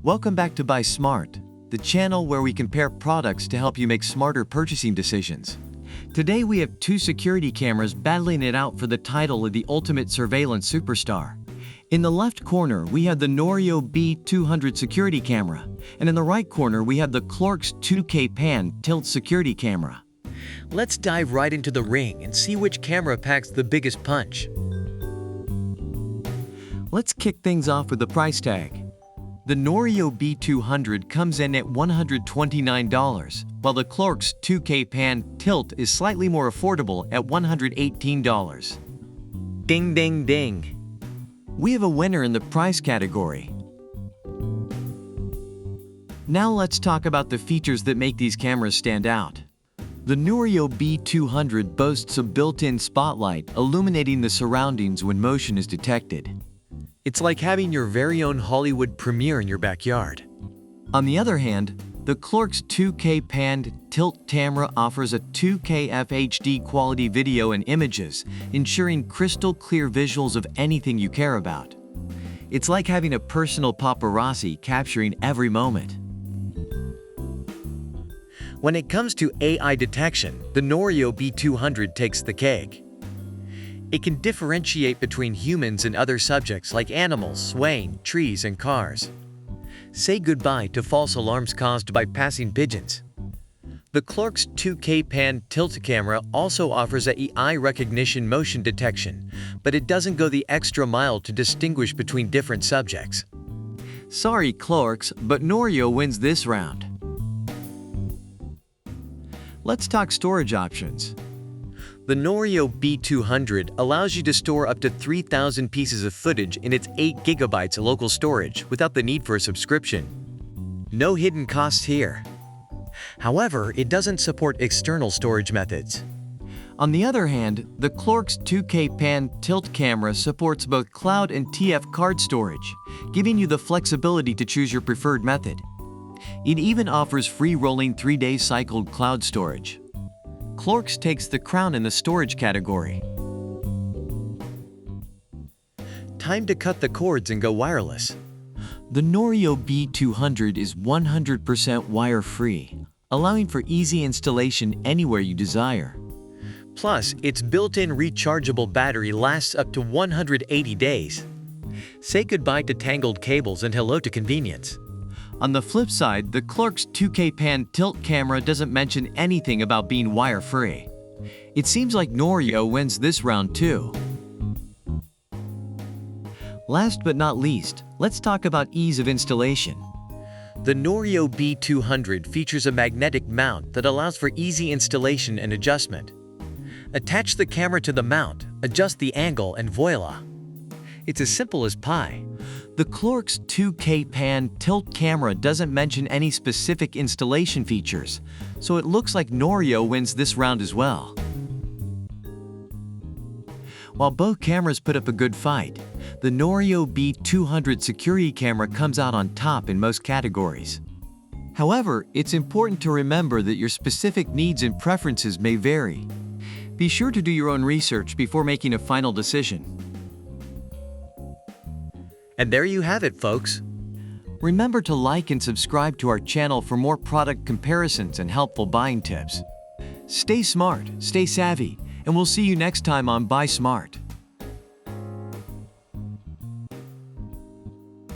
Welcome back to Buy Smart, the channel where we compare products to help you make smarter purchasing decisions. Today we have two security cameras battling it out for the title of the ultimate surveillance superstar. In the left corner, we have the Noorio B200 security camera, and in the right corner, we have the Clorox 2K Pan Tilt security camera. Let's dive right into the ring and see which camera packs the biggest punch. Let's kick things off with the price tag. The Noorio B200 comes in at $129, while the Clorox 2K Pan Tilt is slightly more affordable at $118. Ding ding ding. We have a winner in the price category. Now let's talk about the features that make these cameras stand out. The Noorio B200 boasts a built-in spotlight illuminating the surroundings when motion is detected. It's like having your very own Hollywood premiere in your backyard. On the other hand, the Clorox 2K Pan Tilt camera offers a 2K FHD quality video and images, ensuring crystal clear visuals of anything you care about. It's like having a personal paparazzi capturing every moment. When it comes to AI detection, the Noorio B200 takes the cake. It can differentiate between humans and other subjects like animals, swaying, trees, and cars. Say goodbye to false alarms caused by passing pigeons. The Clorox 2K Pan Tilt camera also offers AI recognition motion detection, but it doesn't go the extra mile to distinguish between different subjects. Sorry, Clorox, but Noorio wins this round. Let's talk storage options. The Noorio B200 allows you to store up to 3,000 pieces of footage in its 8 GB local storage without the need for a subscription. No hidden costs here. However, it doesn't support external storage methods. On the other hand, the Clorox 2K Pan Tilt camera supports both cloud and TF card storage, giving you the flexibility to choose your preferred method. It even offers free rolling 3-day cycled cloud storage. Clorox takes the crown in the storage category. Time to cut the cords and go wireless. The Noorio B200 is 100% wire-free, allowing for easy installation anywhere you desire. Plus, its built-in rechargeable battery lasts up to 180 days. Say goodbye to tangled cables and hello to convenience. On the flip side, the Clorox 2K Pan Tilt camera doesn't mention anything about being wire-free. It seems like Noorio wins this round too. Last but not least, let's talk about ease of installation. The Noorio B200 features a magnetic mount that allows for easy installation and adjustment. Attach the camera to the mount, adjust the angle, and voila! It's as simple as pie. The Clorox 2K Pan Tilt camera doesn't mention any specific installation features, so it looks like Noorio wins this round as well. While both cameras put up a good fight, the Noorio B200 security camera comes out on top in most categories. However, it's important to remember that your specific needs and preferences may vary. Be sure to do your own research before making a final decision. And there you have it, folks. Remember to like and subscribe to our channel for more product comparisons and helpful buying tips. Stay smart, stay savvy, and we'll see you next time on Buy Smart.